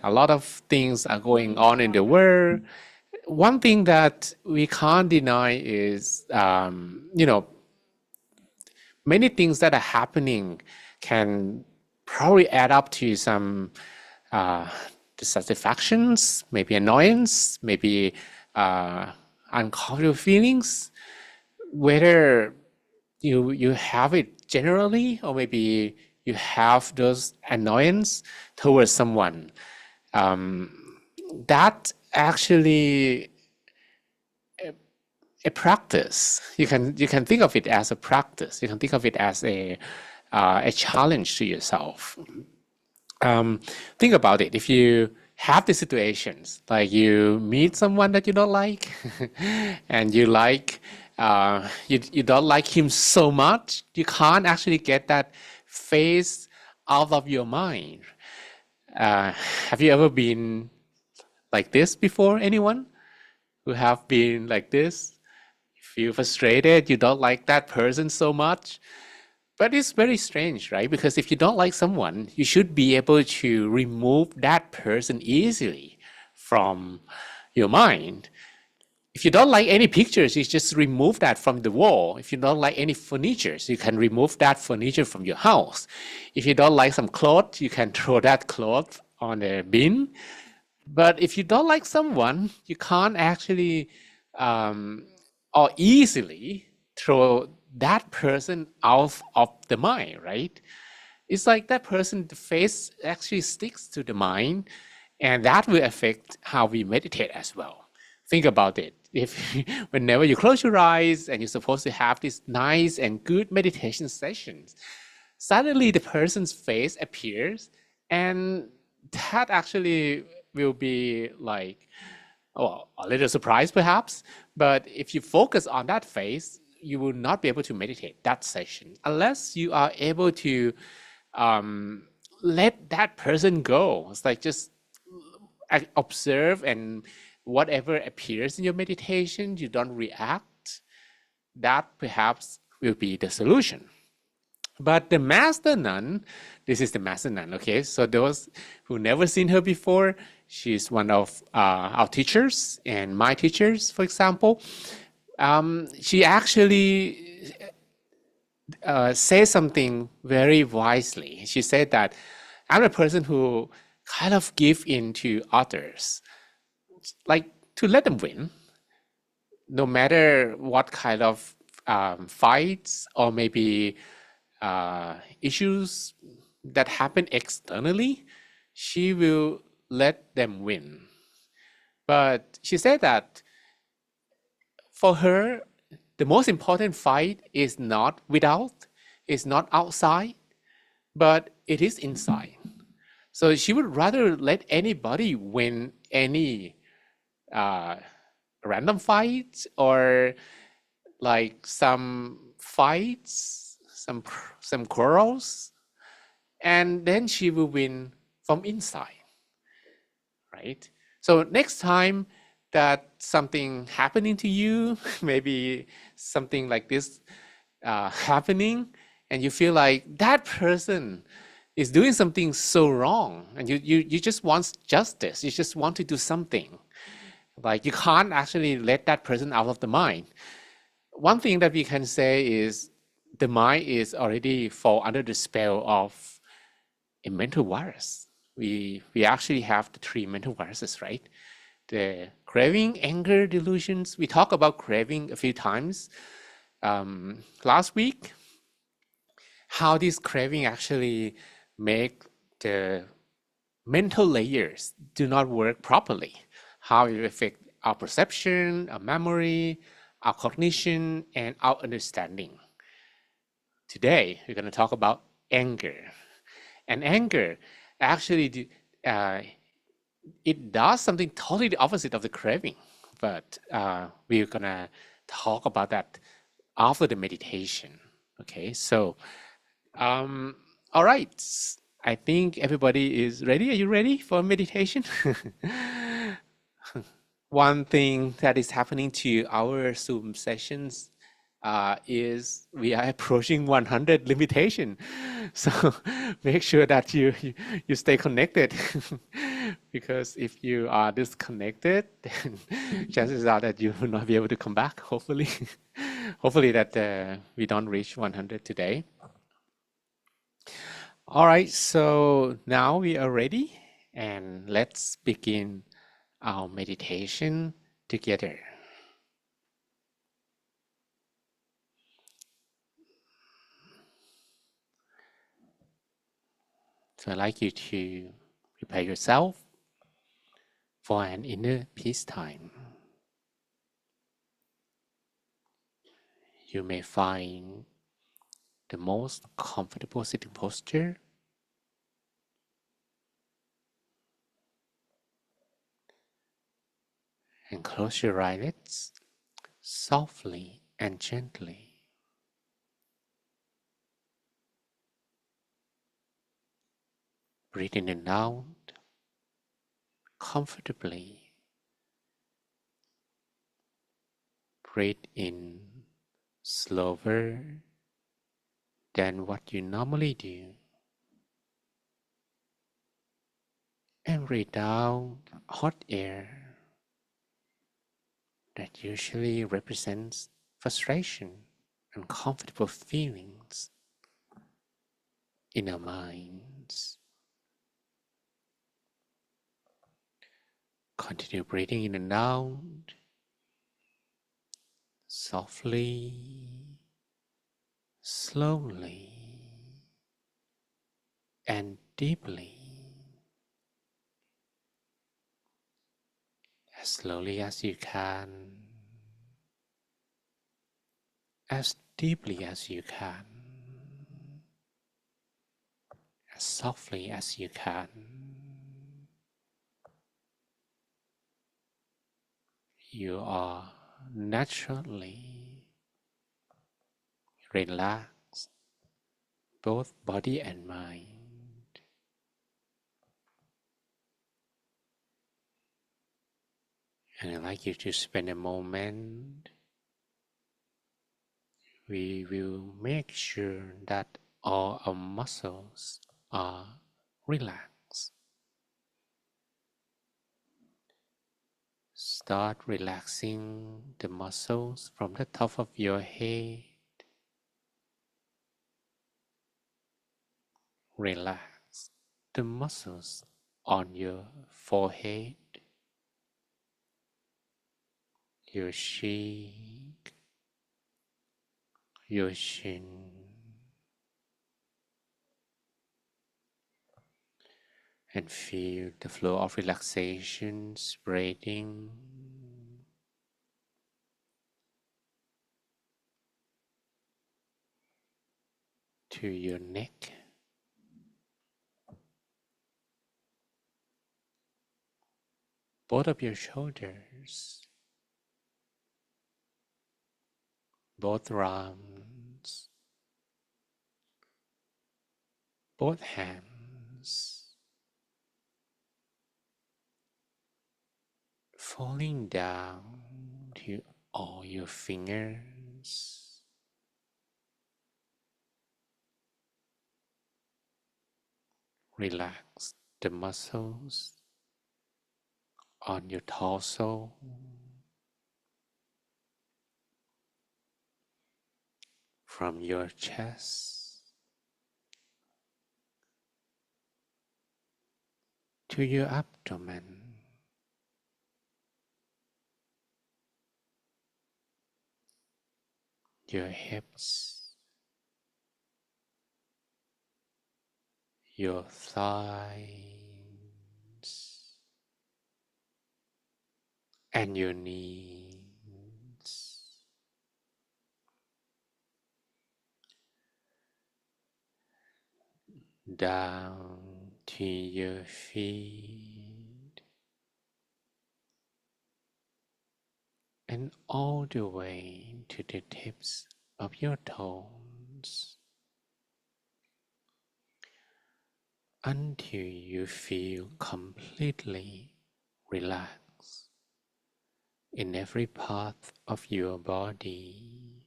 a lot of things are going on in the world. One thing that we can't deny is, many things that are happening can probably add up to some uh, dissatisfactions, maybe annoyance, maybe uncomfortable feelings, whether you have it generally or maybe you have those annoyance towards someone. That actually a practice. You can think of it as a practice. You can think of it as a challenge to yourself. Think about it. If you have the situations like you meet someone that you don't like, and you don't like him so much, you can't actually get that face out of your mind. Have you ever been like this before? Anyone who have been like this? You feel frustrated, you don't like that person so much. But it's very strange, right? Because if you don't like someone, you should be able to remove that person easily from your mind. If you don't like any pictures, you just remove that from the wall. If you don't like any furniture, you can remove that furniture from your house. If you don't like some clothes, you can throw that cloth on a bin. But if you don't like someone, you can't actually or easily throw that person out of the mind, right? It's like that person, the face actually sticks to the mind, and that will affect how we meditate as well. Think about it. If whenever you close your eyes and you're supposed to have these nice and good meditation sessions, suddenly the person's face appears, and that actually will be like, well, a little surprise perhaps. But if you focus on that face, you will not be able to meditate that session unless you are able to let that person go. It's like just observe, and whatever appears in your meditation, you don't react. That perhaps will be the solution. But the master nun, this is the master nun, okay? So those who never seen her before, she's one of our teachers and my teachers, for example. She actually says something very wisely. She said that I'm a person who kind of give in to others, like to let them win, no matter what kind of fights or maybe issues that happen externally, she will let them win. But she said that for her, the most important fight is not without, is not outside, but it is inside. So she would rather let anybody win any random fights or like some fights, some quarrels, and then she will win from inside, right? So next time that something happening to you, maybe something like this happening, and you feel like that person is doing something so wrong, and you just want justice, you just want to do something, like you can't actually let that person out of the mind. One thing that we can say is the mind is already fall under the spell of a mental virus. We actually have the 3 mental viruses, right? The craving, anger, delusions. We talked about craving a few times last week, how this craving actually make the mental layers do not work properly, how it affect our perception, our memory, our cognition, and our understanding. Today, we're going to talk about anger. And anger actually, it does something totally the opposite of the craving. But we're going to talk about that after the meditation. Okay, so, all right. I think everybody is ready. Are you ready for meditation? One thing that is happening to our Zoom sessions is we are approaching 100 limitation. So make sure that you stay connected Because if you are disconnected, then chances are that you will not be able to come back. Hopefully, hopefully that we don't reach 100 today. All right, so now we are ready, and let's begin our meditation together. So I'd like you to prepare yourself for an inner peace time. You may find the most comfortable sitting posture and close your eyelids softly and gently. Breathe in and out comfortably. Breathe in slower than what you normally do. And breathe out hot air that usually represents frustration and uncomfortable feelings in our minds. Continue breathing in and out softly, slowly, and deeply. As slowly as you can, as deeply as you can, as softly as you can. You are naturally relaxed, both body and mind. And I'd like you to spend a moment. We will make sure that all our muscles are relaxed. Start relaxing the muscles from the top of your head. Relax the muscles on your forehead, your cheek, your chin, and feel the flow of relaxation spreading to your neck, both of your shoulders, both arms, both hands, falling down to all your fingers. Relax the muscles on your torso, from your chest to your abdomen, your hips, your thighs, and your knees. Down to your feet and all the way to the tips of your toes until you feel completely relaxed in every part of your body.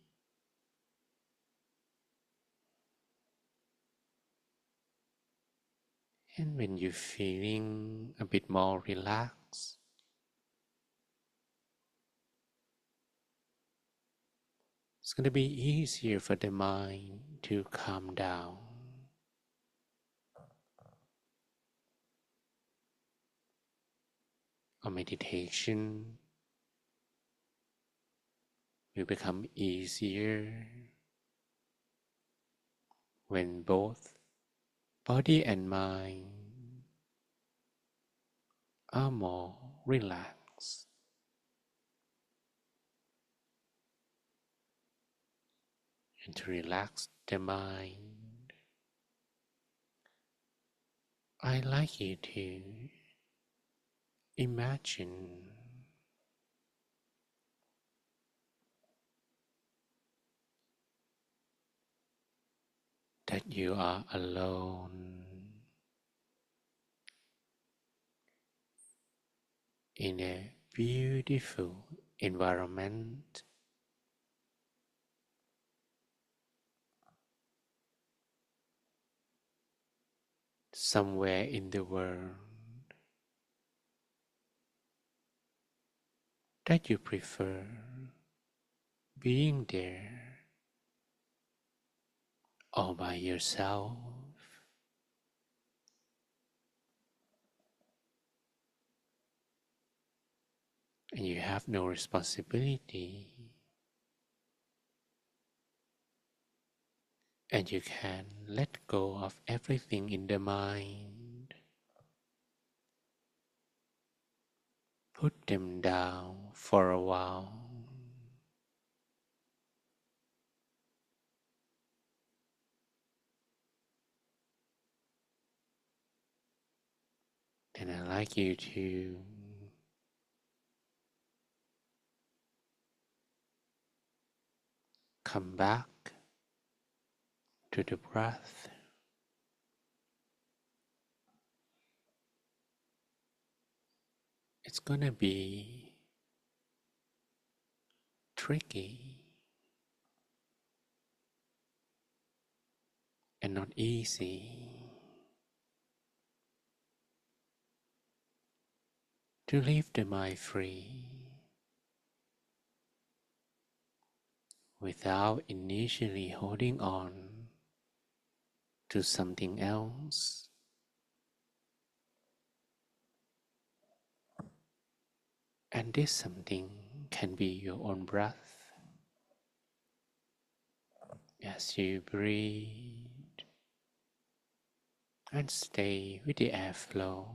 And when you're feeling a bit more relaxed, it's going to be easier for the mind to calm down. Or meditation will become easier when both body and mind are more relaxed. And to relax the mind, I like you to imagine that you are alone in a beautiful environment, somewhere in the world that you prefer being there all by yourself, and you have no responsibility, and you can let go of everything in the mind, put them down for a while, and I'd like you to come back to the breath. It's gonna be tricky and not easy to leave the mind free without initially holding on to something else. And this something can be your own breath. As you breathe and stay with the airflow,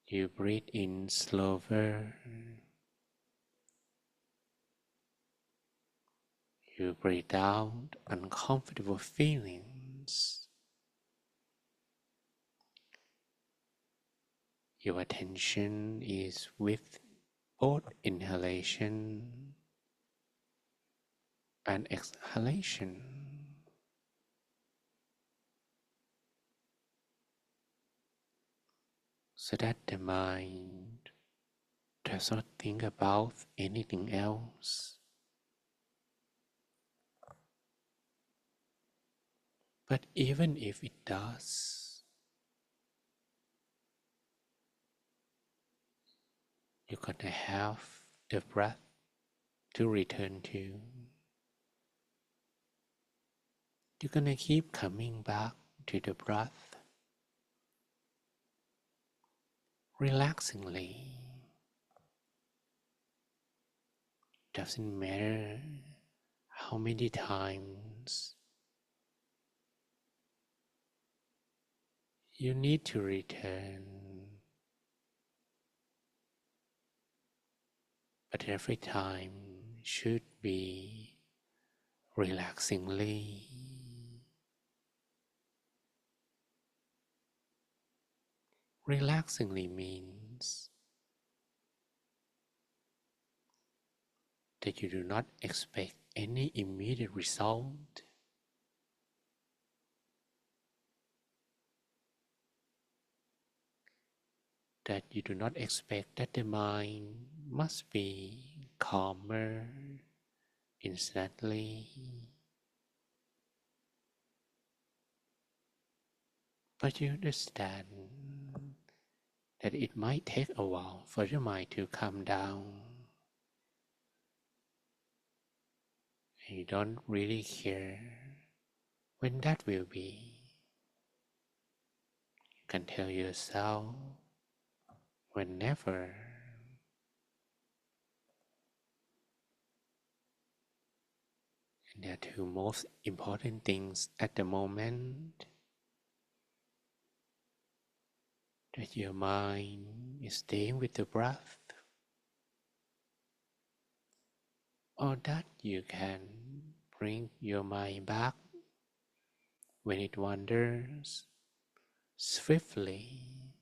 you breathe in slower, you breathe out uncomfortable feelings. Your attention is with both inhalation and exhalation, so that the mind does not think about anything else. But even if it does, you're gonna have the breath to return to. You're gonna keep coming back to the breath relaxingly. Doesn't matter how many times you need to return, but every time should be relaxingly. Relaxingly means that you do not expect any immediate result, that you do not expect that the mind must be calmer instantly. but you understand that it might take a while for your mind to calm down. And you don't really care when that will be. You can tell yourself whenever. And there are two most important things at the moment: that your mind is staying with the breath, or that you can bring your mind back when it wanders swiftly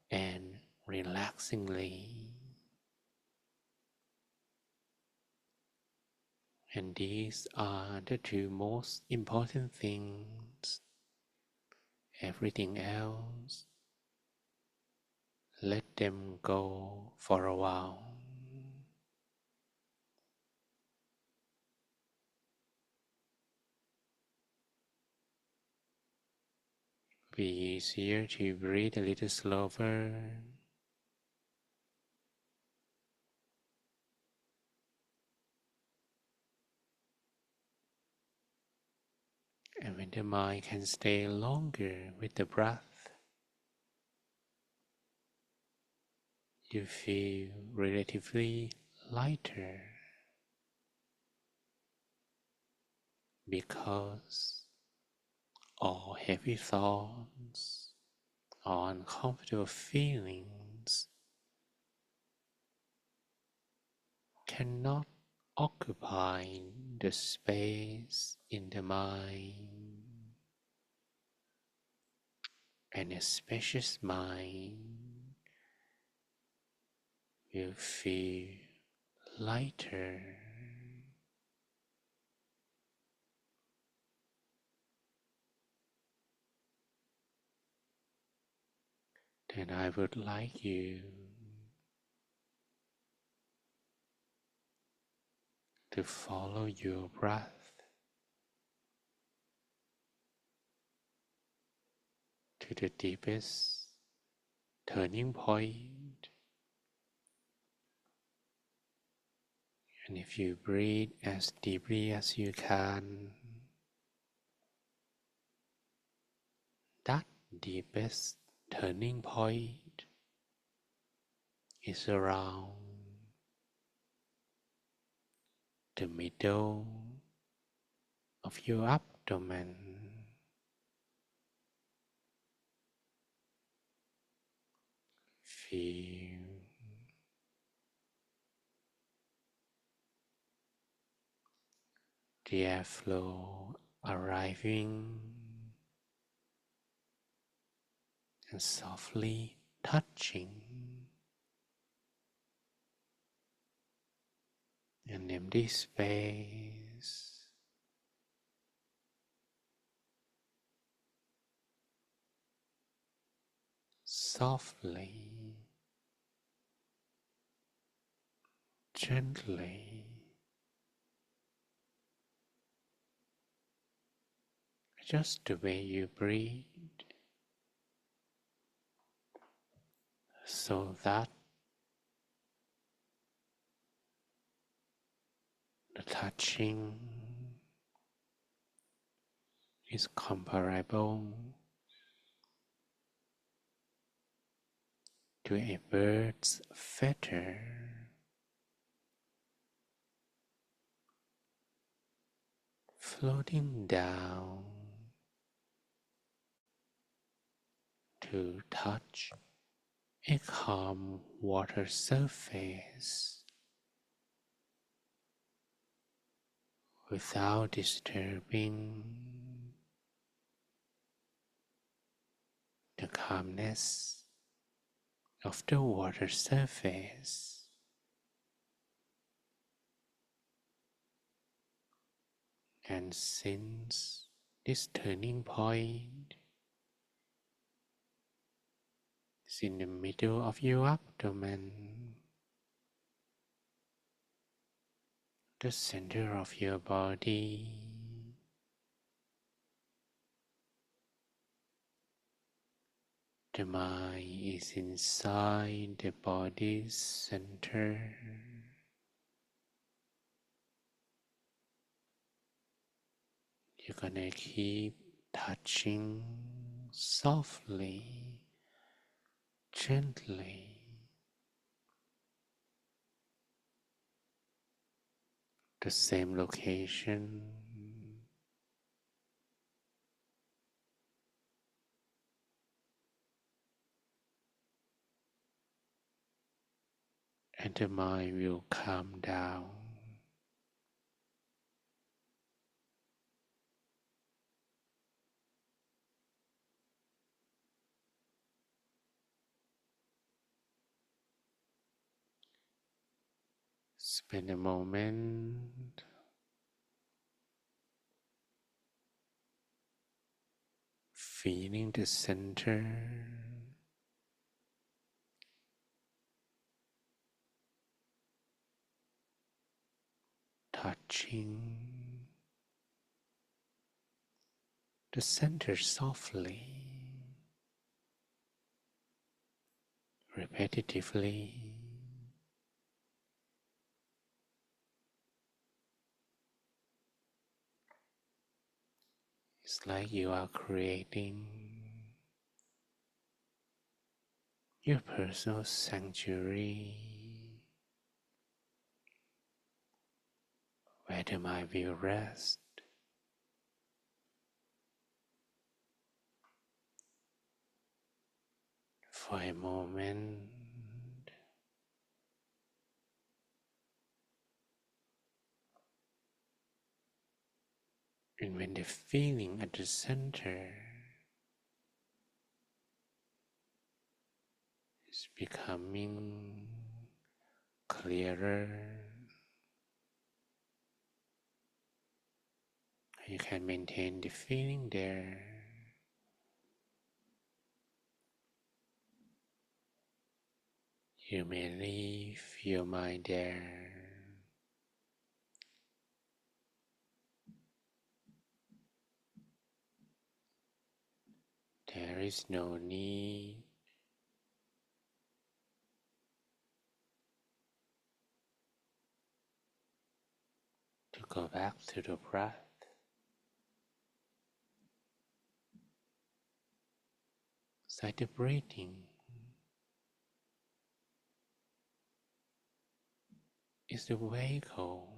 and relaxingly. And these are the two most important things. Everything else, let them go for a while. Be easier to breathe a little slower. And when the mind can stay longer with the breath, you feel relatively lighter, because all heavy thoughts or uncomfortable feelings cannot occupy the space in the mind. And a spacious mind will feel lighter. Then I would like you to follow your breath to the deepest turning point. And if you breathe as deeply as you can, that deepest turning point is around the middle of your abdomen. Feel the airflow arriving and softly touching an empty space. Softly, gently, just the way you breathe, so that the touching is comparable to a bird's feather floating down to touch a calm water surface without disturbing the calmness of the water surface. And since this turning point is in the middle of your abdomen, the center of your body, The mind is inside the body center. You're gonna keep touching softly, gently, the same location, and the mind will calm down. Spend a moment feeling the center, touching the center softly, repetitively. It's like you are creating your personal sanctuary where the mind will rest for a moment, and when the feeling at the center is becoming clearer, you can maintain the feeling there. You may leave your mind there. There is no need to go back to the breath. It's like the breathing is the vehicle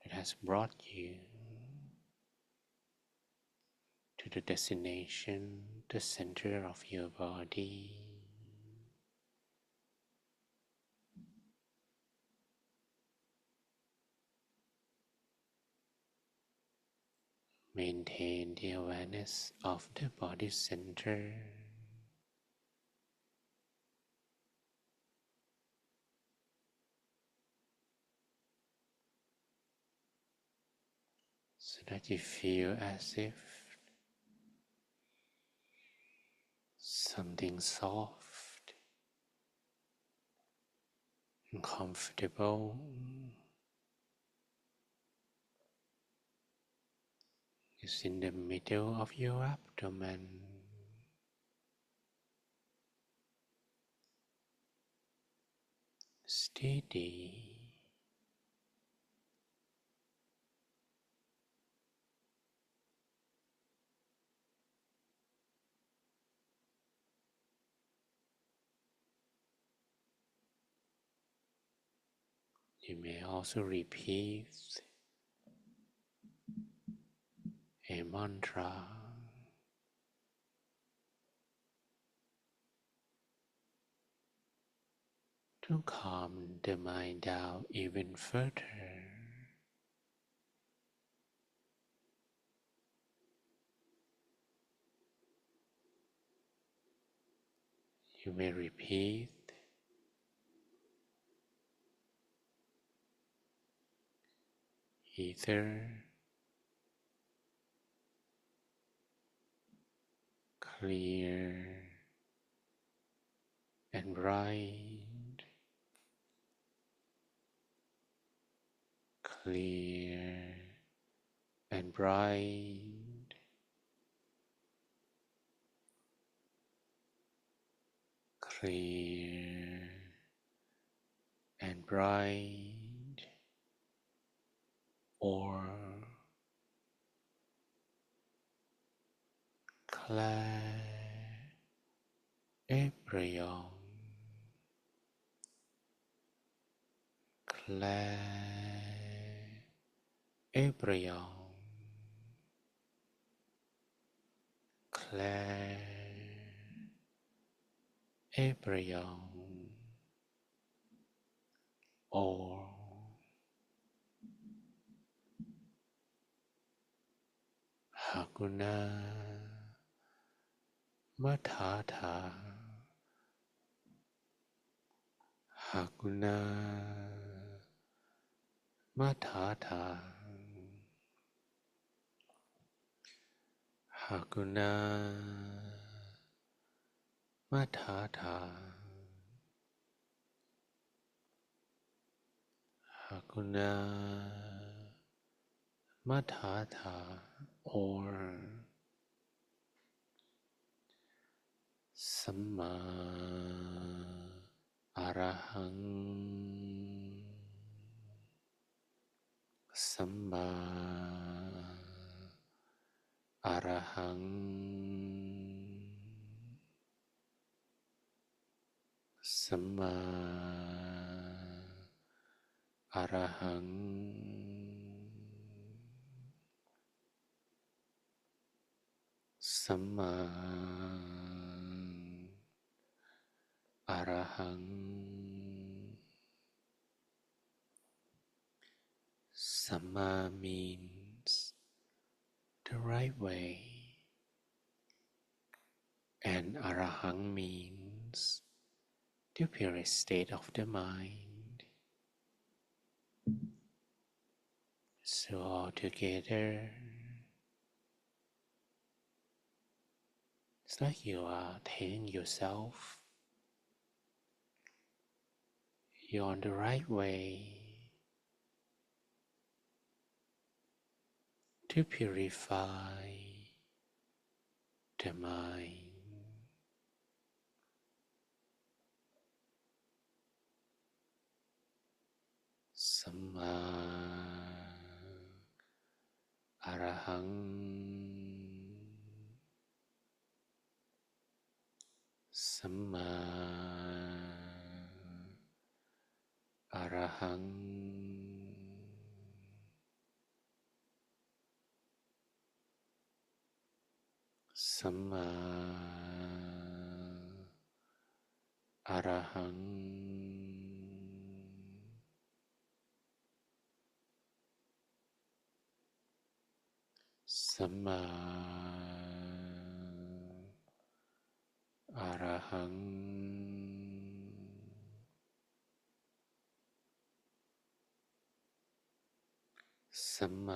that has brought you to the destination, the center of your body. Maintain the awareness of the body center. So that you feel as if something soft and comfortable is in the middle of your abdomen. Steady. You may also repeat a mantra to calm the mind down even further. You may repeat either clear and bright, clear and bright, clear and bright, or clear embryo, clear embryo, clear embryo, or Hakuna Matata, Hakuna Matata, Hakuna Matata, Hakuna Matata, or Samma Arahang, Samma Arahang, Samma Arahang, Samma Arahang. Samma means the right way, and Arahang means the purest state of the mind. So all together, it's like you are telling yourself you're on the right way to purify the mind. Samma Arahang, Samma Arahang, Samma Arahang, Samma Arahang, Samma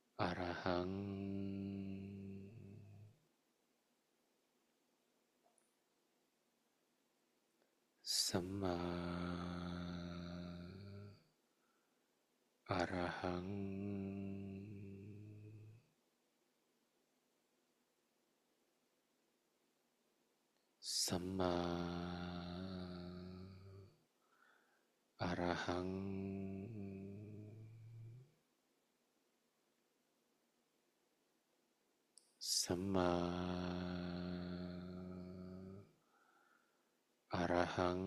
Arahang, Samma Arahang, Samma Arahang, Samma Arahang,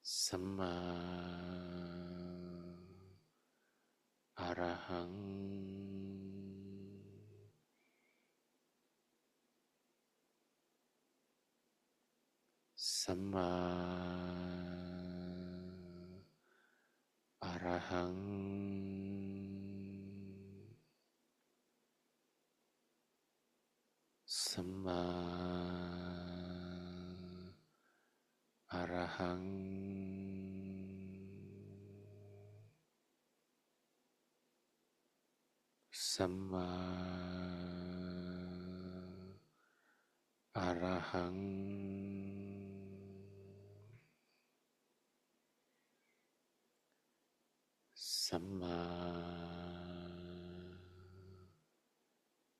Samma Arahang, Samma Arahang, Samma Arahang, Samma Arahang, Samma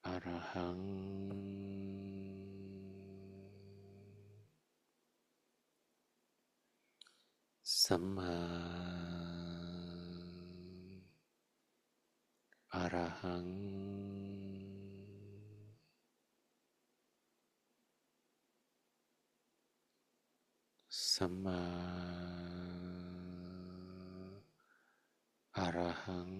Arahang Samma Arahang Samma Arahang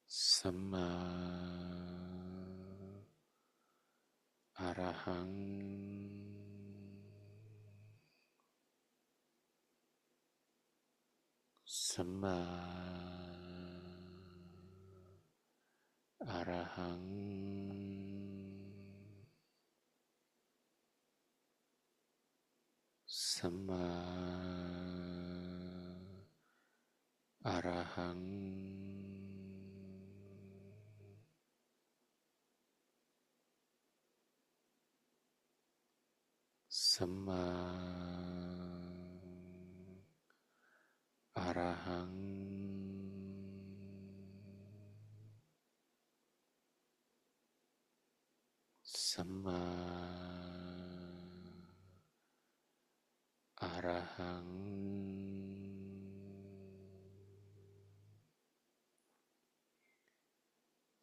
Samma Arahang Samma Arahang Samma Arahang Samma Arahang Samma Arahang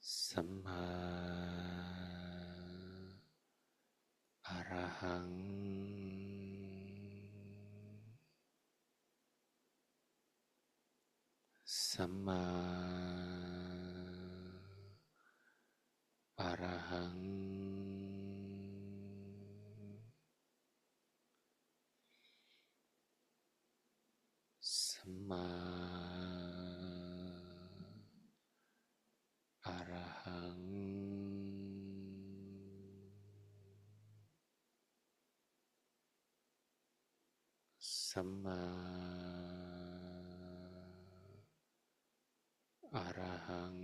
Samma Arahang Samma Arahang Samma Arahang Samma Arahang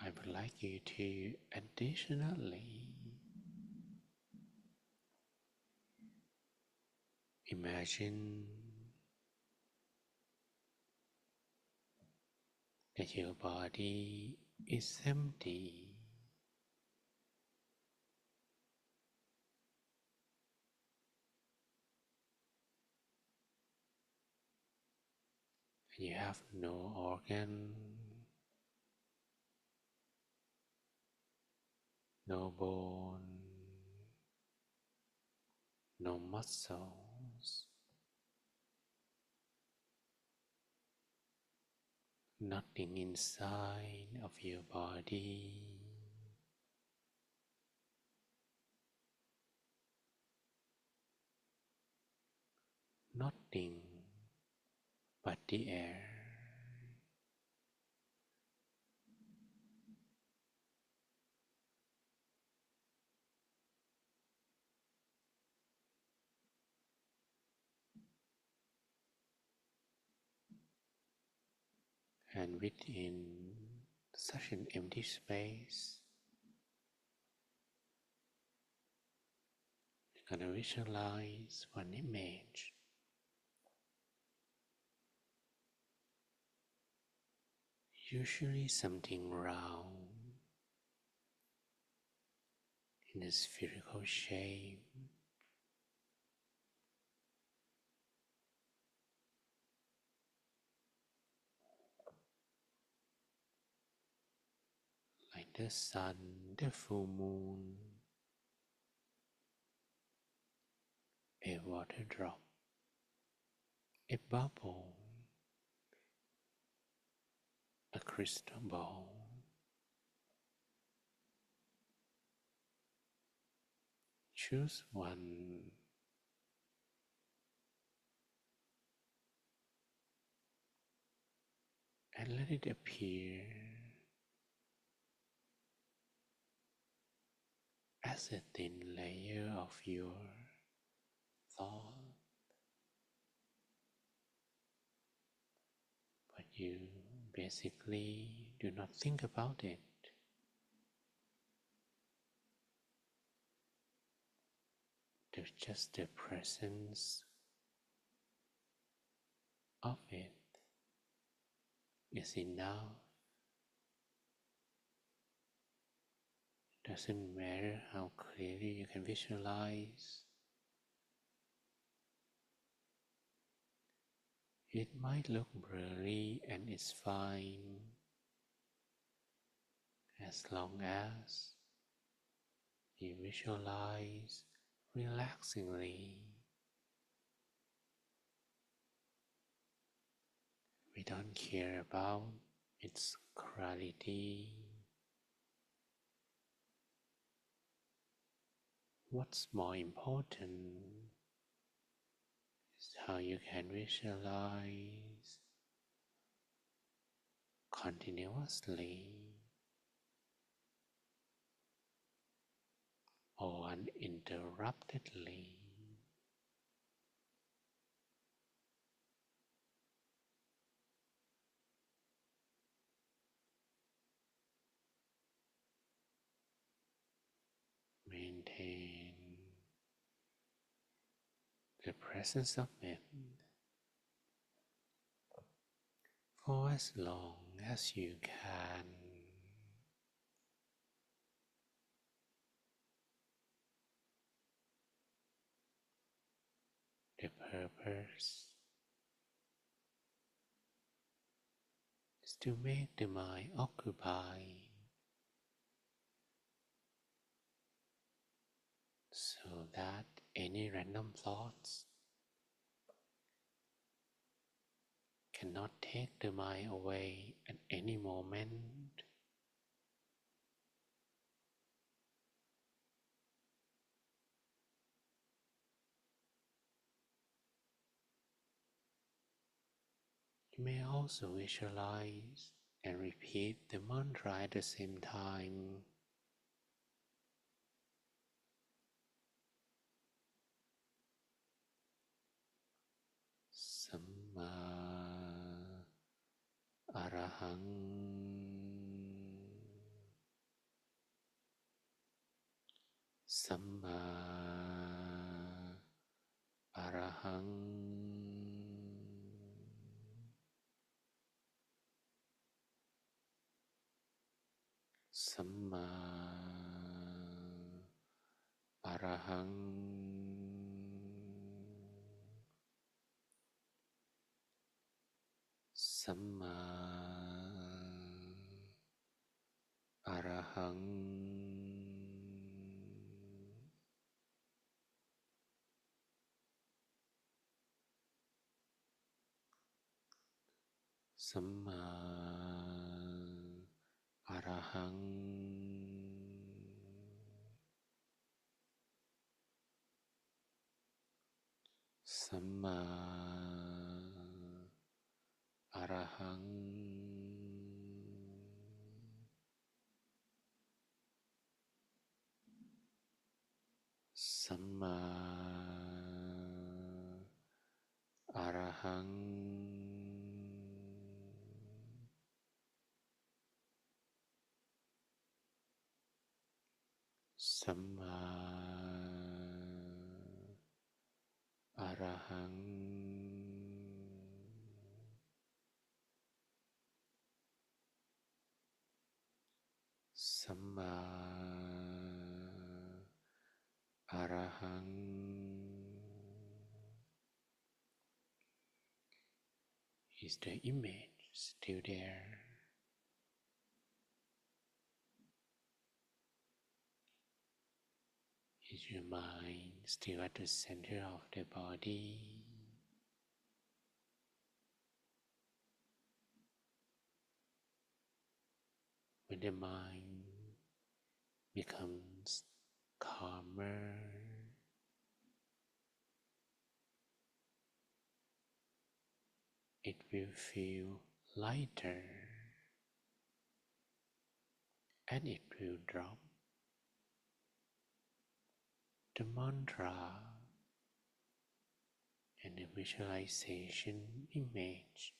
I would like you to additionally imagine that your body is empty. And you have no organ, no bone, no muscles, nothing inside of your body, nothing but the air. And within such an empty space, you're gonna visualize one image, usually something round in a spherical shape, like the sun, the full moon, a water drop, a bubble, a crystal ball. Choose one and let it appear as a thin layer of your thought, but you basically do not think about it. There's just the presence of it is enough. Doesn't matter how clearly you can visualize. It might look blurry and it's fine as long as you visualize relaxingly. We don't care about its clarity. What's more important is how you can visualize continuously or uninterruptedly. Maintain the presence of it for as long as you can. The purpose is to make the mind occupied so that any random thoughts cannot take the mind away at any moment. You may also visualize and repeat the mantra at the same time. Samma Arahang, Samma Arahang, Samma Arahang, Samma Arahang, Samma Arahang, Samma Arahang, Samma Arahang, Samma Arahang, Samma Arahang. Is the image still there? Is your mind still at the center of the body? When the mind becomes calmer, it will feel lighter and it will drop the mantra and the visualization image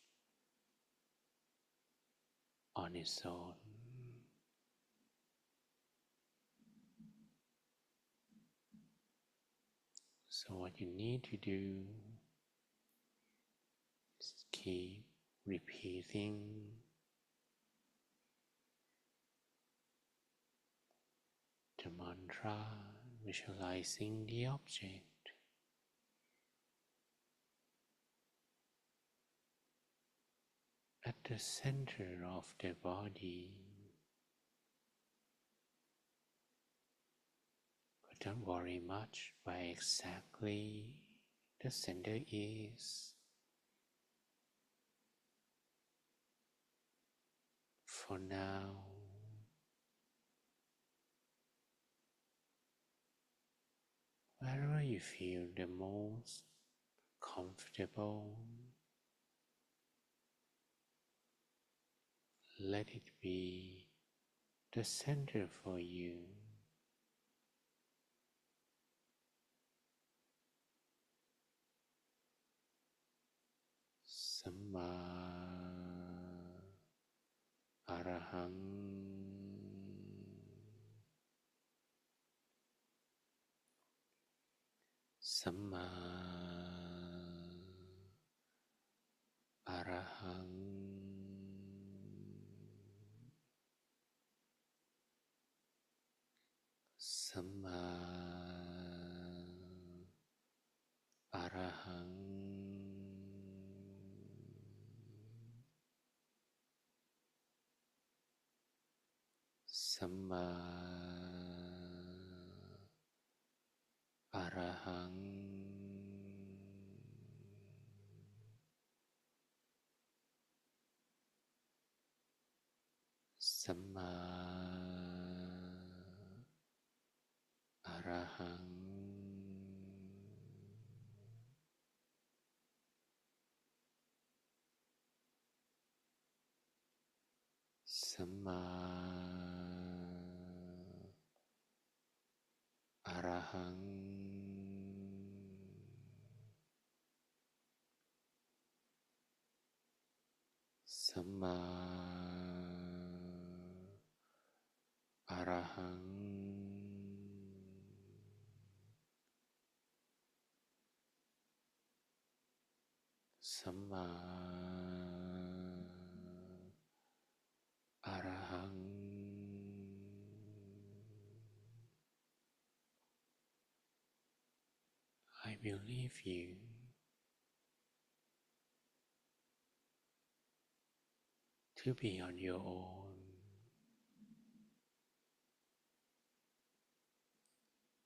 on its own. So what you need to do is keep repeating the mantra, visualizing the object at the center of the body. But don't worry much where exactly the center is. For now, wherever you feel the most comfortable, let it be the center for you. Samma Arahang. Samma Arahang. Samma Arahang. Samma Arahang. Samma Arahang. Samma Arahang. Samma Arahang. Samma Arahang. I will leave you to be on your own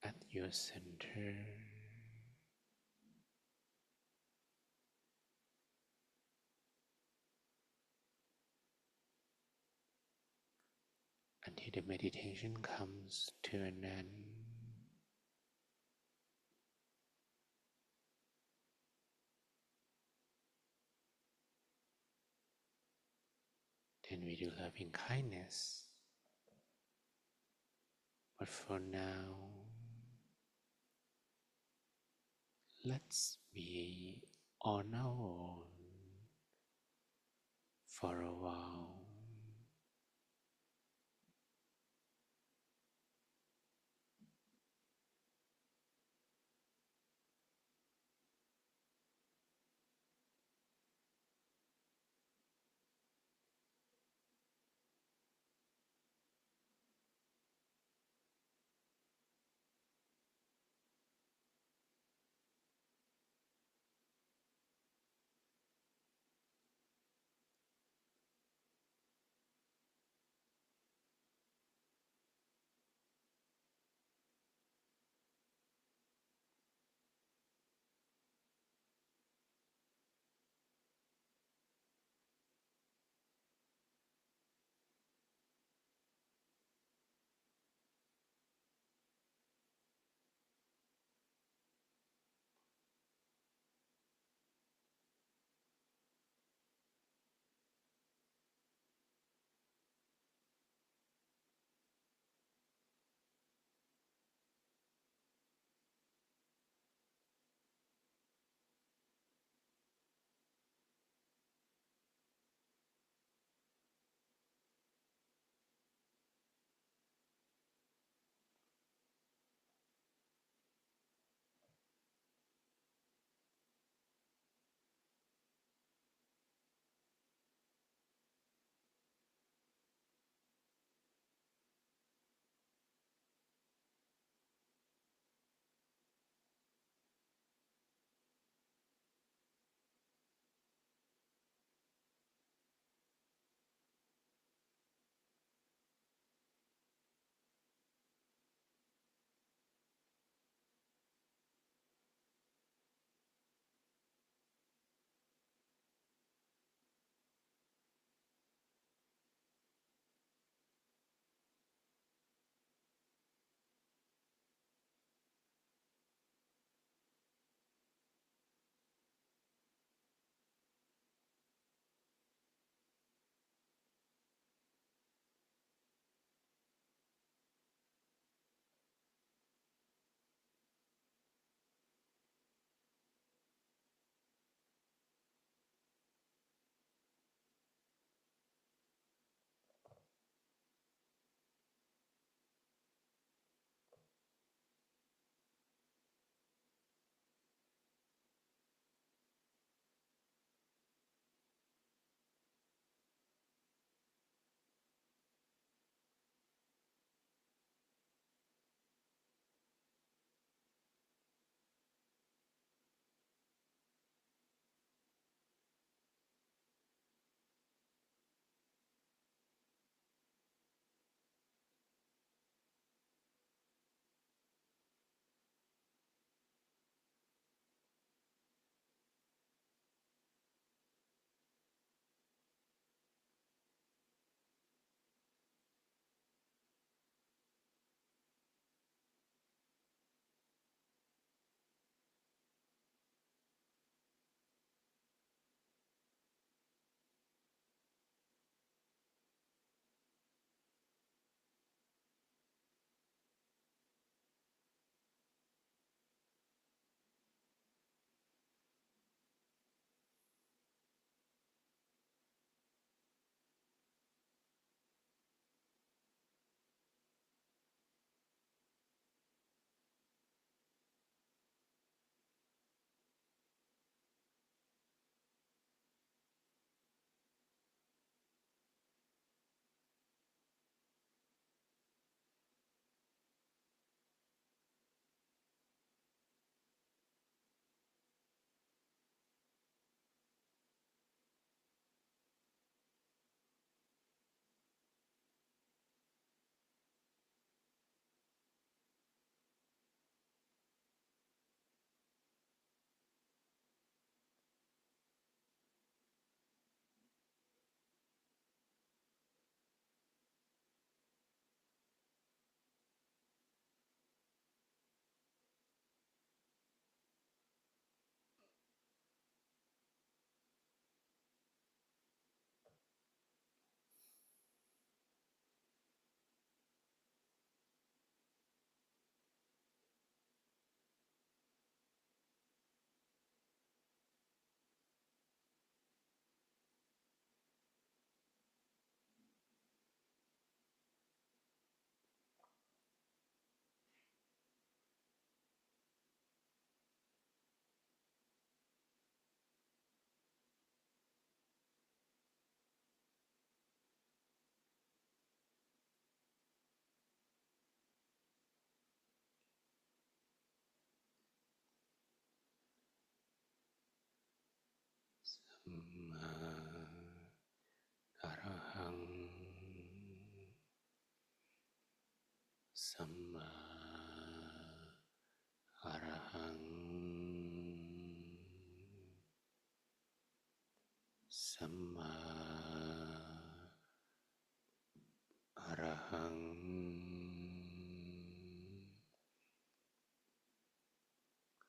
at your center, until the meditation comes to an end. Then we do loving kindness. But for now, let's be on our own for a while.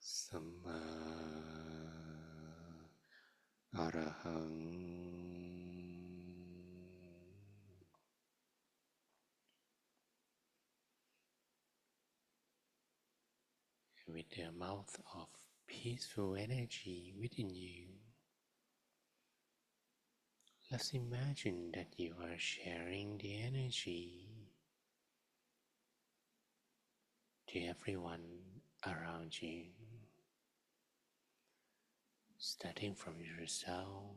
Samma Arahang. With the amount of peaceful energy within you, let's imagine that you are sharing the energy to everyone around you, starting from yourself,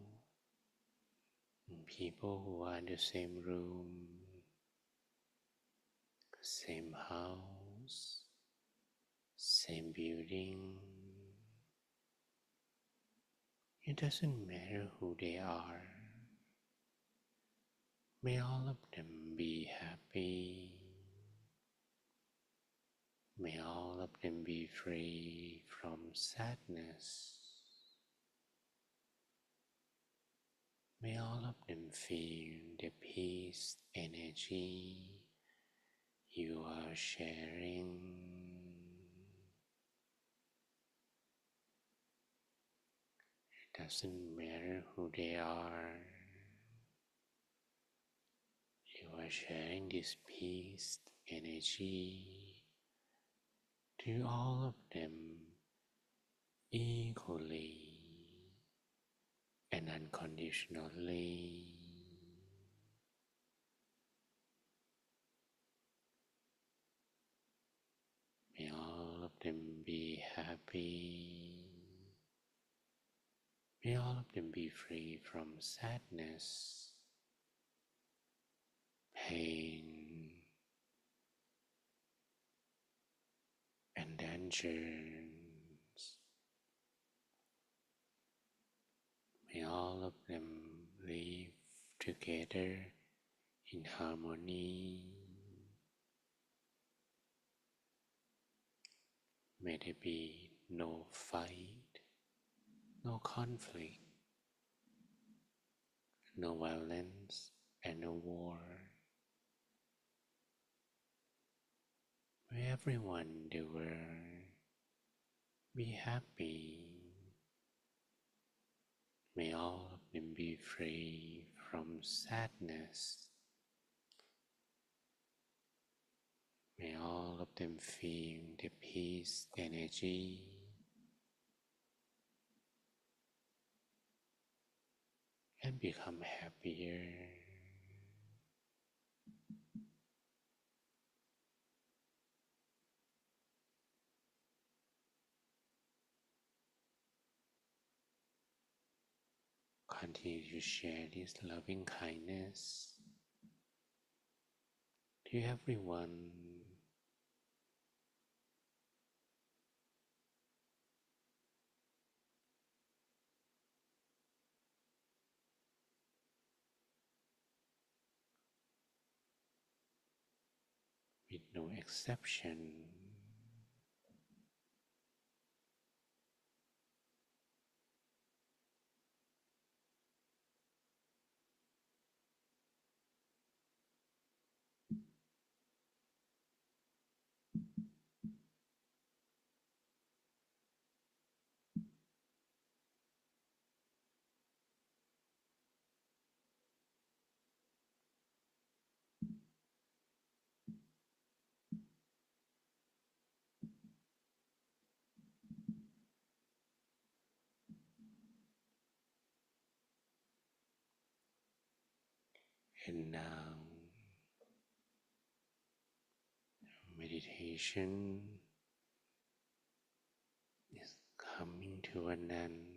people who are in the same room, same house, same building. It doesn't matter who they are. May all of them be happy. May all of them be free from sadness. May all of them feel the peace energy you are sharing. It doesn't matter who they are. You are sharing this peace energy to all of them equally and unconditionally. May all of them be happy. May all of them be free from sadness, pain, and dangers. May all of them live together in harmony. May there be no fight, no conflict, no violence, and no war. May everyone in the world be happy. May all of them be free from sadness. May all of them feel the peace energy. And become happier. Continue to share this loving kindness to everyone. With no exception. And now, meditation is coming to an end.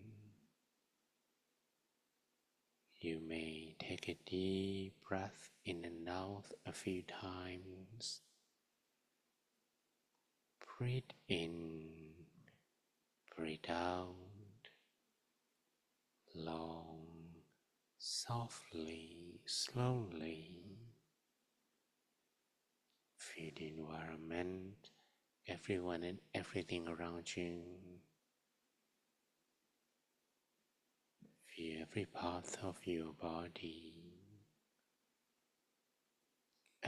You may take a deep breath in and out a few times. Breathe in, breathe out, long, softly, slowly. Feel the environment, everyone and everything around you. Feel every part of your body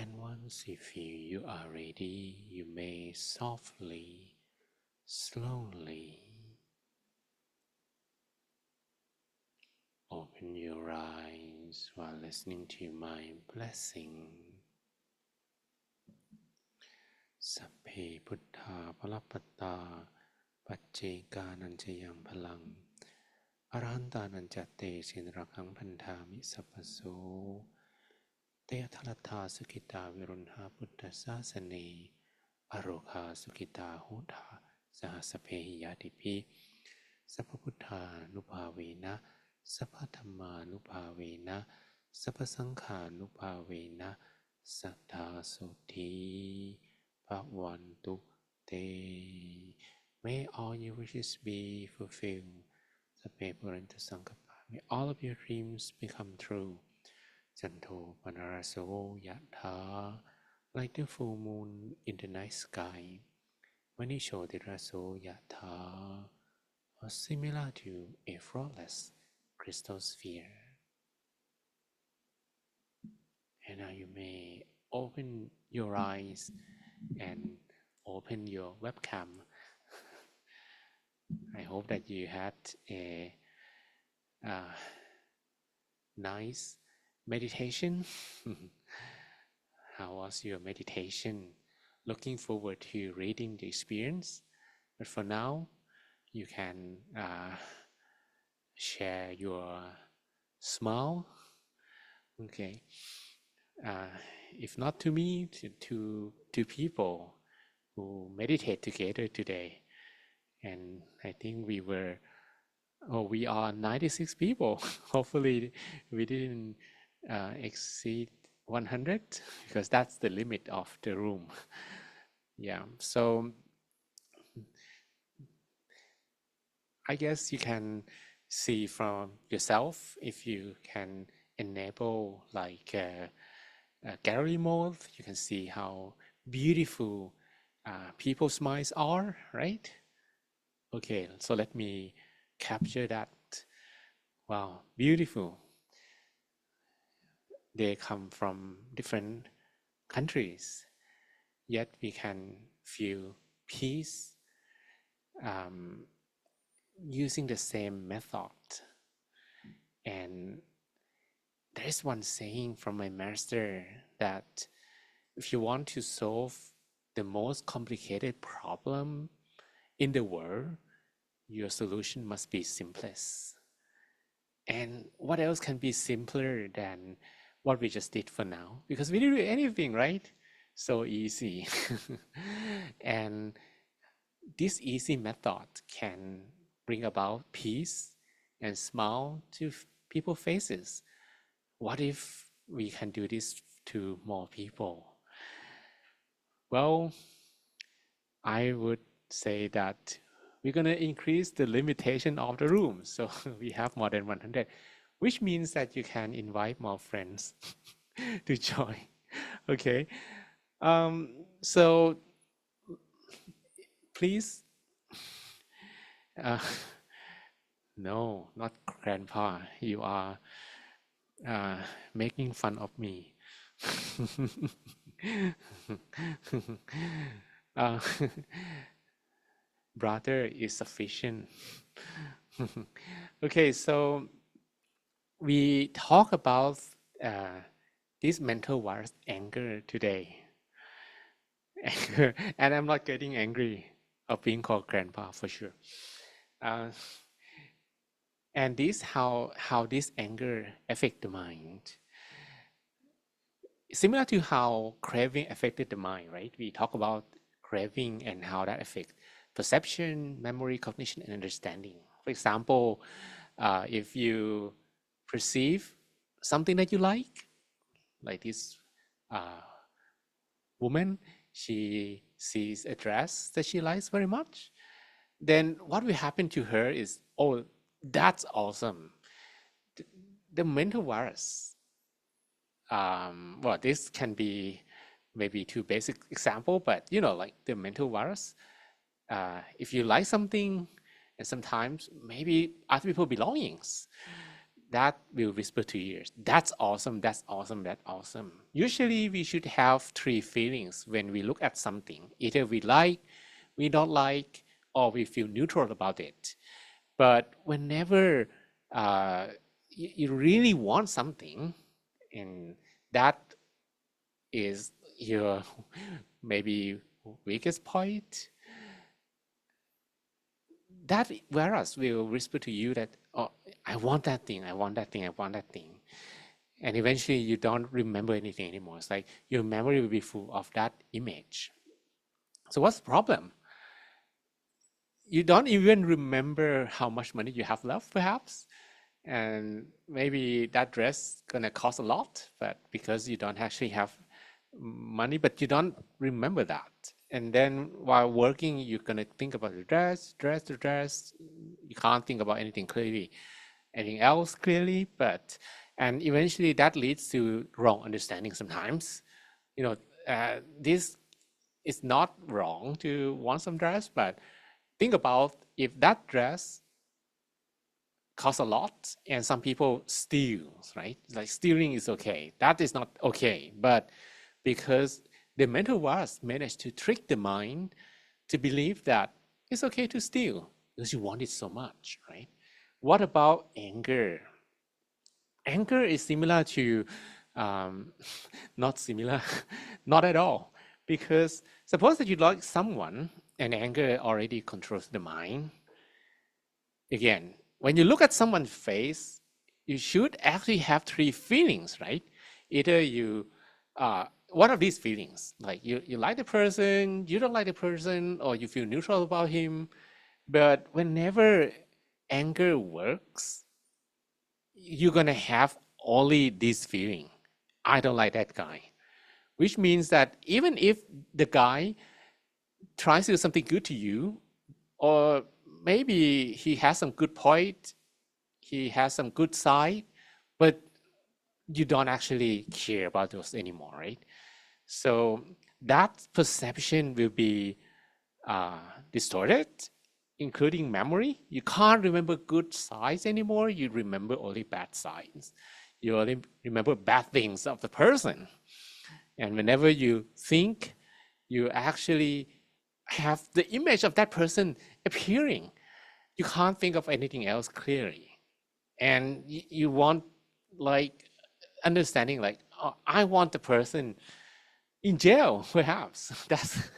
And once you feel you are ready, you may softly, slowly open your eyes while listening to my blessing. สัพเพพุทธาภลปัตตาปัจเจกานัญจยังพลังอรหันตานัญจเตชินรักขังพันธามิสัพพโสเตยทัลธาสุขิตาวิรุณหาพุทธศาสเนอโรคาสุขิตาโหธาสหสเพหิยาติภิสัพพพุทธานุภาเวนะสัพพธัมมานุภาเวนะสัพพสังฆานุภาเวนะสัทธาโสธีภวันตุเต May all your wishes be fulfilled. Sappe Puranta Sankappa. May all of your dreams become true. Janto Panaraso Yatha. Like the full moon in the night sky. Manisho Diraso Yatha. Or similar to a flawless crystal sphere. And now you may open your eyes and open your webcam. I hope that you had a nice meditation. How was your meditation? Looking forward to reading the experience. But for now, you can share your smile. Okay. If not to me, to people who meditate together today. And I think we are 96 people. Hopefully we didn't exceed 100 because that's the limit of the room. Yeah, so I guess you can see from yourself if you can enable like gallery mode. You can see how beautiful people's smiles are, right? Okay, so let me capture that. Wow, beautiful. They come from different countries, yet we can feel peace using the same method. And there is one saying from my master that if you want to solve the most complicated problem in the world, your solution must be simplest. And what else can be simpler than what we just did for now? Because we didn't do anything, right? So easy. And this easy method can bring about peace and smile to people's faces. What if we can do this to more people? Well, I would say that we're going to increase the limitation of the room. So we have more than 100, which means that you can invite more friends to join. Okay. So please, no, not grandpa. You are making fun of me. Brother is sufficient. Okay, so we talk about this mental virus, anger, today. Anger, and I'm not getting angry of being called grandpa for sure. And this how this anger affect the mind. Similar to how craving affected the mind, right? We talk about craving and how that affects perception, memory, cognition, and understanding. For example, if you perceive something that you like this woman, she sees a dress that she likes very much, then what will happen to her is, oh, that's awesome. The mental virus, well, this can be maybe too basic example, but like the mental virus, if you like something and sometimes maybe other people's belongings, that will whisper to your ears, that's awesome, that's awesome, that's awesome. Usually we should have three feelings when we look at something. Either we like, we don't like, or we feel neutral about it. But whenever you really want something, and that is your maybe weakest point, that virus will whisper to you that, oh, I want that thing, I want that thing, I want that thing. And eventually you don't remember anything anymore. It's like your memory will be full of that image. So what's the problem? You don't even remember how much money you have left, perhaps. And maybe that dress gonna cost a lot, but because you don't actually have money, but you don't remember that. And then while working, you're gonna think about the dress. You can't think about anything else clearly, and eventually that leads to wrong understanding sometimes. This is not wrong to want some dress, but think about if that dress costs a lot and some people steal, right? Like stealing is okay. That is not okay. But because the mental virus managed to trick the mind to believe that it's okay to steal because you want it so much, right? What about anger? Anger is similar to, not similar, not at all. Because suppose that you like someone and anger already controls the mind. Again, when you look at someone's face, you should actually have three feelings, right? Either you, one of these feelings, like you like the person, you don't like the person, or you feel neutral about him. But whenever anger works, you're gonna have only this feeling. I don't like that guy. Which means that even if the guy tries to do something good to you, or maybe he has some good point, he has some good side, but you don't actually care about those anymore, right? So that perception will be distorted, including memory. You can't remember good sides anymore. You remember only bad sides. You only remember bad things of the person. And whenever you think, you actually have the image of that person appearing. You can't think of anything else clearly. And you want like understanding like, oh, I want the person in jail, perhaps. That's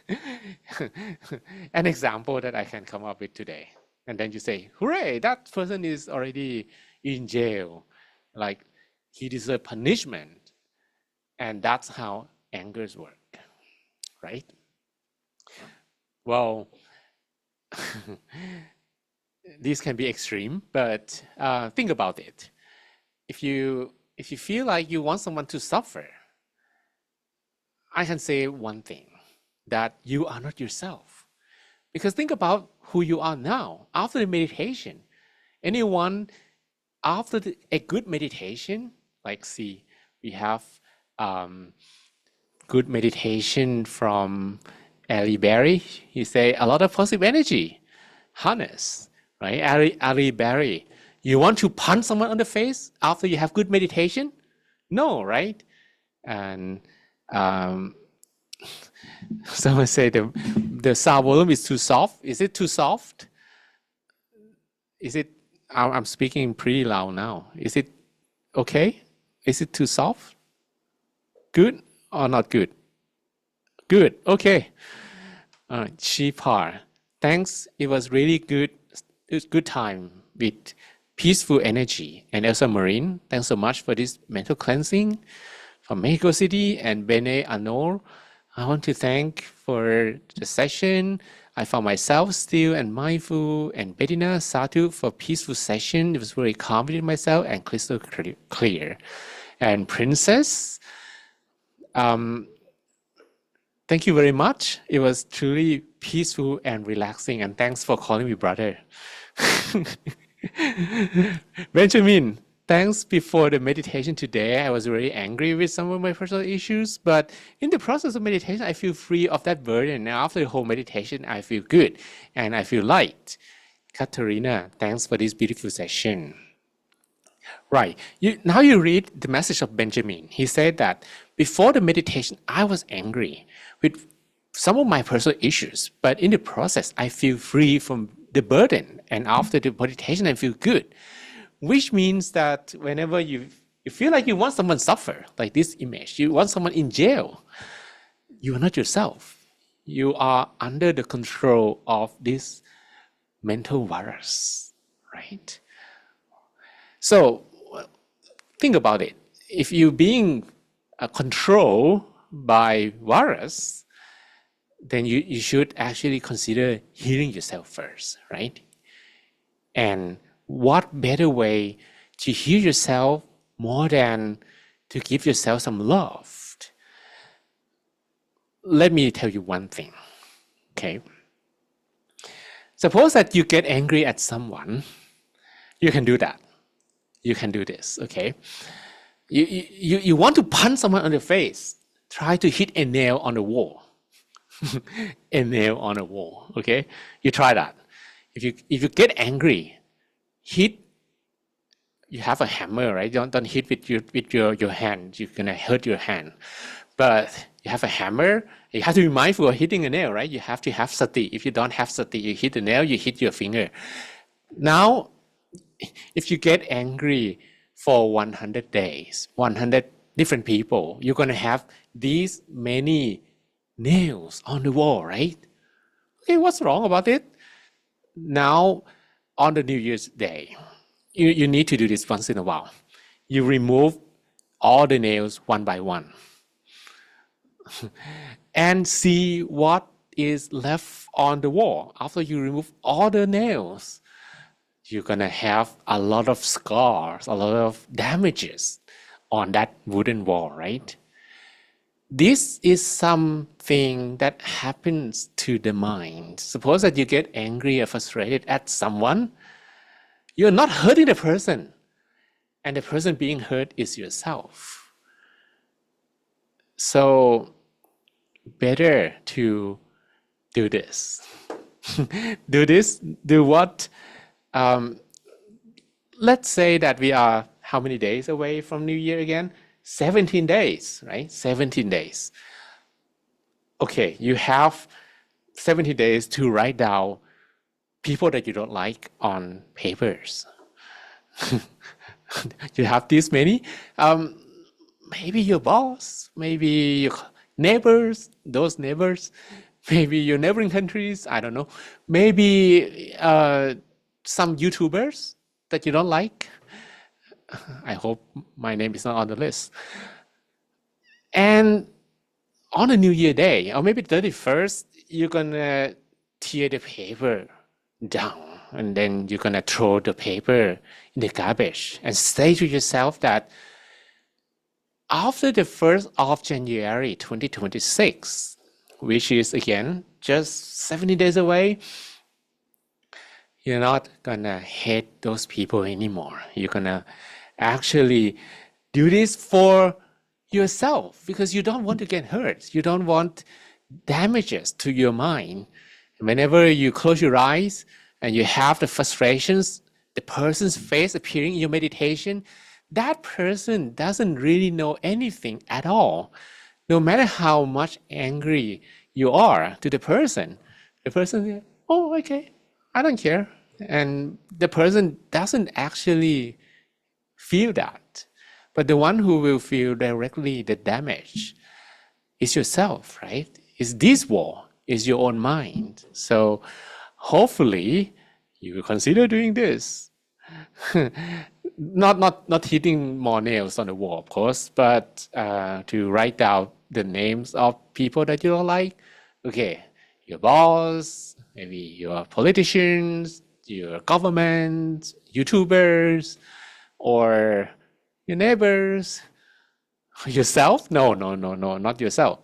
an example that I can come up with today. And then you say, hooray, that person is already in jail. Like he deserves punishment. And that's how angers work, right? Well, this can be extreme, but think about it. If you feel like you want someone to suffer, I can say one thing, that you are not yourself. Because think about who you are now after the meditation. Anyone after a good meditation, like see, we have good meditation from Ali Berry. He say a lot of positive energy, harness, right? Ali Berry. You want to punch someone on the face after you have good meditation? No, right? And someone say the sound volume is too soft. Is it too soft? Is it? I'm speaking pretty loud now. Is it okay? Is it too soft? Good or not good? Good. Okay. Shipar, thanks. It was really good. It was good time with peaceful energy. And Elsa Marine, thanks so much for this mental cleansing from Mexico City. And Bene Anor, I want to thank for the session. I found myself still and mindful. And Bettina Satu for peaceful session. It was very calm within myself and crystal clear. And Princess, thank you very much. It was truly peaceful and relaxing. And thanks for calling me brother. Benjamin, thanks. Before the meditation today, I was very angry with some of my personal issues. But in the process of meditation, I feel free of that burden. Now, after the whole meditation, I feel good and I feel light. Katarina, thanks for this beautiful session. Right. Now you read the message of Benjamin. He said that before the meditation, I was angry with some of my personal issues, but in the process, I feel free from the burden. And after the meditation, I feel good, which means that whenever you feel like you want someone to suffer, like this image, you want someone in jail, you are not yourself. You are under the control of this mental virus, right? So think about it. If you're being controlled by virus, then you should actually consider healing yourself first, right? And what better way to heal yourself more than to give yourself some love? Let me tell you one thing, okay? Suppose that you get angry at someone, you can do that. You can do this, okay? You want to punch someone on the face, try to hit a nail on the wall. A nail on a wall, okay? You try that. If you get angry, hit. You have a hammer, right? Don't hit with your hand. You're gonna hurt your hand. But you have a hammer. You have to be mindful of hitting a nail, right? You have to have sati. If you don't have sati, you hit the nail, you hit your finger. Now, if you get angry for 100 days, 100 different people, you're gonna have these many nails on the wall, right? Okay, what's wrong about it? Now, on the New Year's Day, you need to do this once in a while. You remove all the nails one by one and see what is left on the wall. After you remove all the nails, you're gonna have a lot of scars, a lot of damages on that wooden wall, right? This is something that happens to the mind. Suppose that you get angry or frustrated at someone, you're not hurting the person, and the person being hurt is yourself. So better to do this. Do what? Let's say that we are how many days away from New Year again? 17 days, right? 17 days. Okay, you have 17 days to write down people that you don't like on papers. You have this many. Maybe your boss, maybe your neighbors, those neighbors, maybe your neighboring countries, I don't know. Maybe some YouTubers that you don't like. I hope my name is not on the list. And on a New Year day, or maybe 31st, you're gonna tear the paper down, and then you're gonna throw the paper in the garbage and say to yourself that after the 1st of January 2026, which is again just 70 days away, you're not gonna hate those people anymore. You're gonna actually do this for yourself because you don't want to get hurt. You don't want damages to your mind. Whenever you close your eyes and you have the frustrations, the person's face appearing in your meditation, that person doesn't really know anything at all. No matter how much angry you are to the person says, oh, okay, I don't care. And the person doesn't actually feel that. But the one who will feel directly the damage is yourself, right? Is this war, is your own mind. So hopefully you will consider doing this. Not hitting more nails on the wall, of course, but to write down the names of people that you don't like. Okay, your boss, maybe your politicians, your government, YouTubers, or your neighbors, yourself? No, not yourself.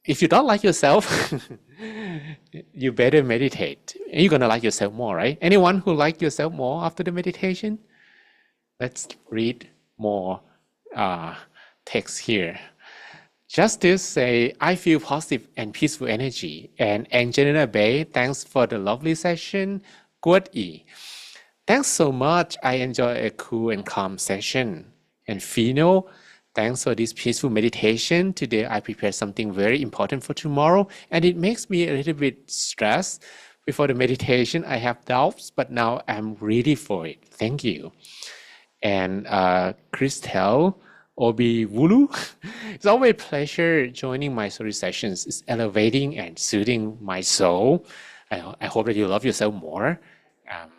If you don't like yourself, you better meditate. You're gonna like yourself more, right? Anyone who like yourself more after the meditation? Let's read more text here. Justice say, I feel positive and peaceful energy. And Angelina Bay, thanks for the lovely session. Good E. Thanks so much. I enjoy a cool and calm session. And Fino, thanks for this peaceful meditation. Today I prepared something very important for tomorrow, and it makes me a little bit stressed. Before the meditation, I have doubts, but now I'm ready for it. Thank you. And Christelle, Obi Wulu, it's always a pleasure joining my story sessions. It's elevating and soothing my soul. I hope that you love yourself more. Um,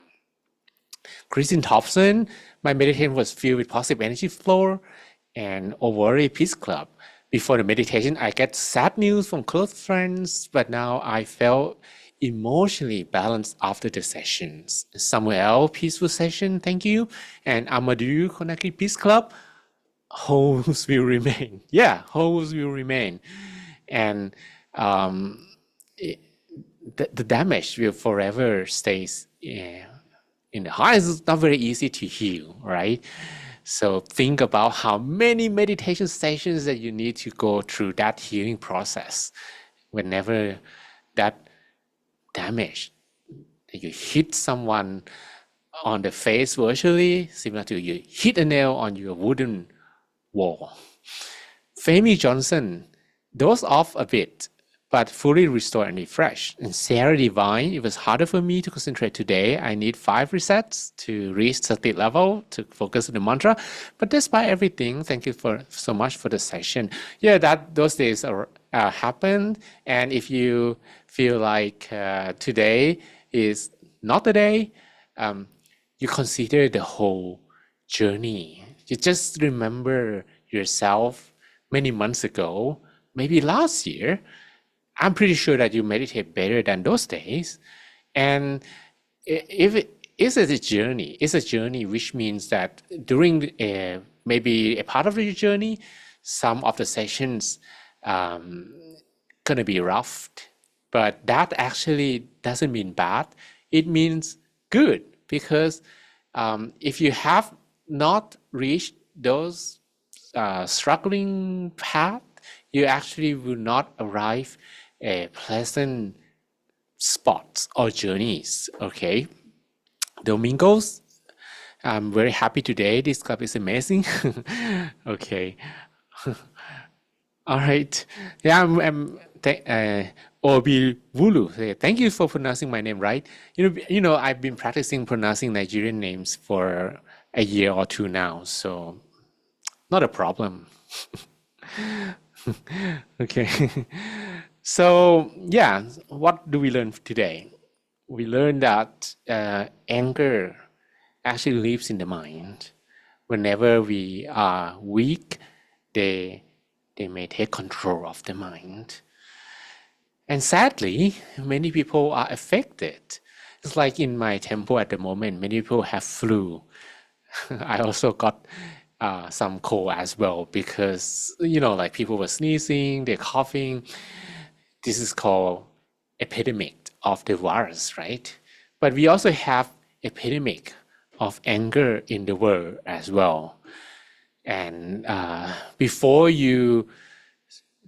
Christine Thompson, my meditation was filled with positive energy flow and over Peace Club. Before the meditation, I get sad news from close friends, but now I felt emotionally balanced after the sessions. Samuel, peaceful session, thank you. And Amadou, Connected Peace Club, holes will remain. Yeah, holes will remain. And the damage will forever stays in the heart. It's not very easy to heal, right? So think about how many meditation sessions that you need to go through that healing process. Whenever that damage, that you hit someone on the face virtually, similar to you hit a nail on your wooden wall. Femi Johnson, doze off a bit, but fully restored and refreshed. And Sarah Divine, it was harder for me to concentrate today. I need 5 resets to reach sati level to focus on the mantra. But despite everything, thank you so much for the session. Yeah, those days happened. And if you feel like today is not the day, you consider the whole journey. You just remember yourself many months ago, maybe last year. I'm pretty sure that you meditate better than those days. And if it is a journey, it's a journey, which means that during maybe a part of your journey, some of the sessions gonna be rough, but that actually doesn't mean bad. It means good, because if you have not reached those struggling path, you actually will not arrive a pleasant spots or journeys. Okay, Domingos, I'm very happy today. This club is amazing. Okay. All right. Yeah, Obi Wulu. Thank you for pronouncing my name right. You know, I've been practicing pronouncing Nigerian names for a year or two now, so not a problem. Okay. So yeah, what do we learn today? We learned that anger actually lives in the mind. Whenever we are weak, they may take control of the mind. And sadly, many people are affected. It's like in my temple at the moment, many people have flu. I also got some cold as well, because, like people were sneezing, they're coughing. This is called epidemic of the virus, right? But we also have epidemic of anger in the world as well. And before you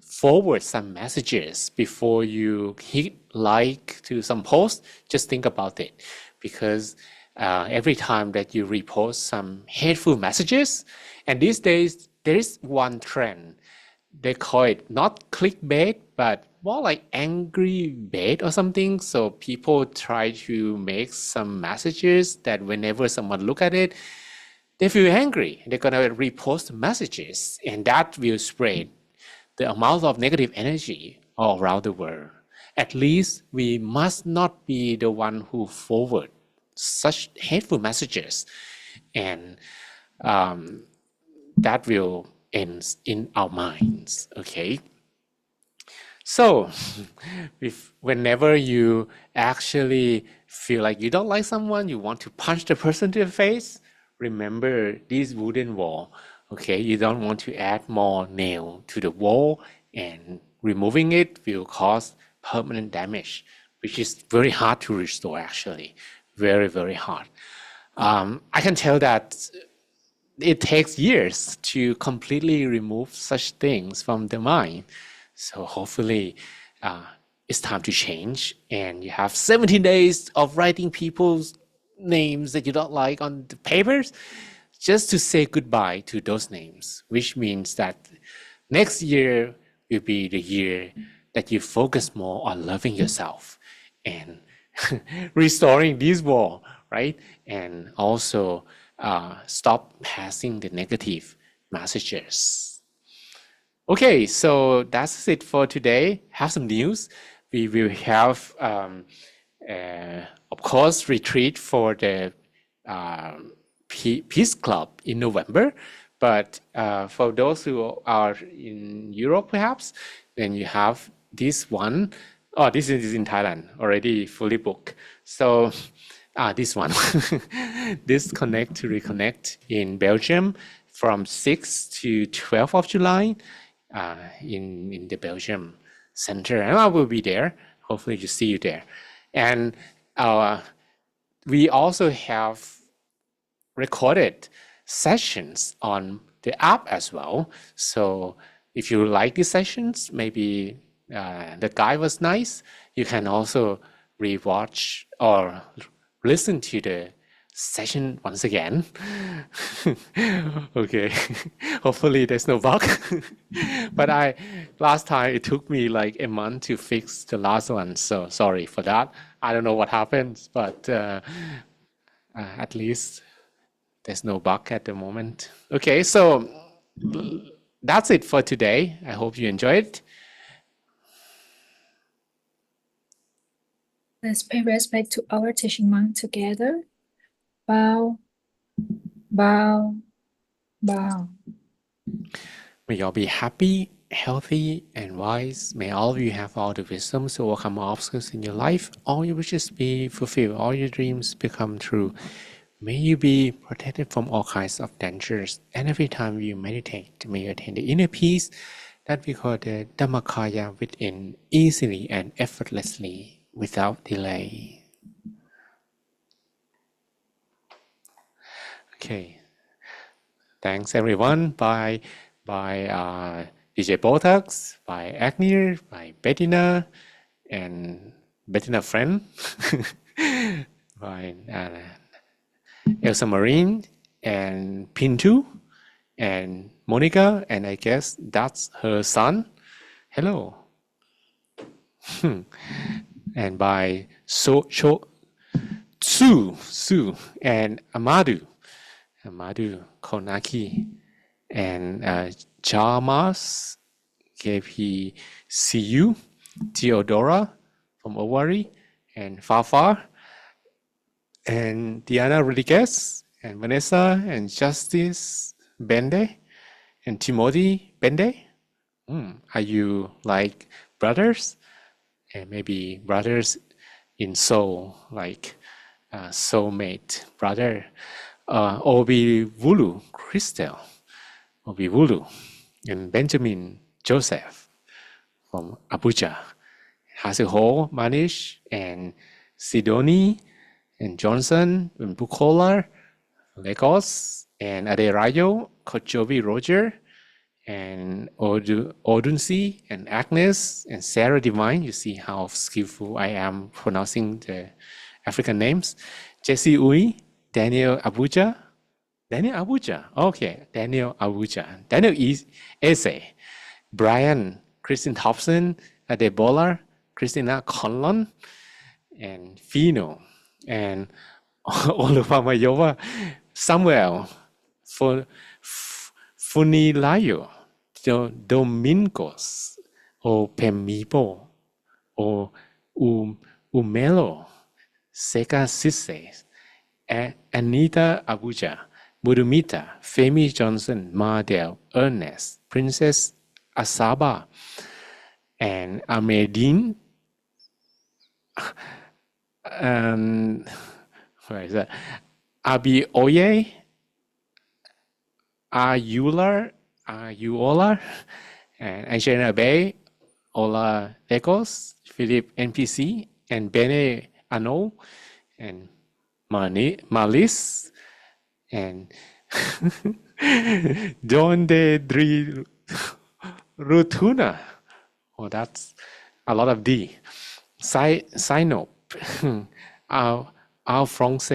forward some messages, before you hit like to some post, just think about it. Because every time that you repost some hateful messages, and these days there is one trend, they call it not clickbait, but more like angry bait or something. So people try to make some messages that whenever someone look at it, they feel angry. They're gonna repost messages, and that will spread the amount of negative energy all around the world. At least we must not be the one who forward such hateful messages, and that will end in our minds. Okay. So, whenever you actually feel like you don't like someone, you want to punch the person to the face, remember this wooden wall. Okay, you don't want to add more nail to the wall, and removing it will cause permanent damage, which is very hard to restore actually. Very, very hard. I can tell that it takes years to completely remove such things from the mind. So hopefully it's time to change, and you have 17 days of writing people's names that you don't like on the papers, just to say goodbye to those names, which means that next year will be the year that you focus more on loving yourself and restoring this wall, right? And also stop passing the negative messages. Okay, so that's it for today. Have some news. We will have, of course, retreat for the Peace Club in November. But for those who are in Europe, perhaps, then you have this one. Oh, this is in Thailand, already fully booked. So this one, Disconnect to Reconnect in Belgium from 6 to 12 of July in the Belgium center. And I will be there. Hopefully to see you there. And we also have recorded sessions on the app as well. So if you like these sessions, maybe the guide was nice, you can also rewatch or listen to the session once again. Okay, hopefully there's no bug. But last time it took me like a month to fix the last one, so sorry for that. I don't know what happened, but at least there's no bug at the moment. Okay, so that's it for today. I hope you enjoyed it. Let's pay respect to our teaching monk together. Bow, bow, bow. May you all be happy, healthy, and wise. May all of you have all the wisdom to overcome obstacles in your life. All your wishes be fulfilled. All your dreams become true. May you be protected from all kinds of dangers. And every time you meditate, may you attain the inner peace that we call the Dhammakaya within, easily and effortlessly, without delay. Okay. Thanks everyone. By DJ Botox, by Agnew, by Bettina, and Bettina friend, by Elsa Marine, and Pintu, and Monica, and I guess that's her son. Hello. And by Sue, and Amadu Konaki, and Chalmers, KPCU, Theodora from Owari, and Fafa, and Diana Rodriguez, and Vanessa, and Justice Bende, and Timothy Bende. Are you like brothers? And maybe brothers in soul, like soulmate brother. Obi Wulu, Christel, Obi Wulu, and Benjamin Joseph from Abuja. Hasiho Manish, and Sidoni, and Johnson, and Bukola, Lagos, and Aderayo, Kojovi Roger, and Odunsi, and Agnes, and Sarah Divine. You see how skillful I am pronouncing the African names. Jesse Ui, Daniel Abuja. Okay, Daniel Abuja. Daniel Eze. Brian, Christine Thompson, Adebola, Christina Conlon, and Fino, and Oluwamayova, Samuel, Funilayo, Domingos, O Pemipo, O Umelo, Seka Sisse, Anita Abuja, Budumita, Femi Johnson, Mardell, Ernest, Princess Asaba, and Ahmedine, and where is that? Abi Oye, Ayular, and Angelina Bay, Ola Legos, Philip NPC, and Bene Ano, and Malis, and Don de Dri Rutuna. Oh, that's a lot of D. Sinop, Al France,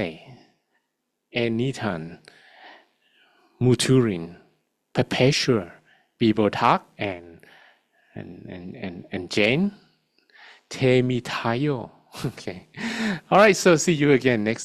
Anitan, Muturin, Perpetua, Bibotak, and Jane, Temitayo. Okay. All right. So see you again next time.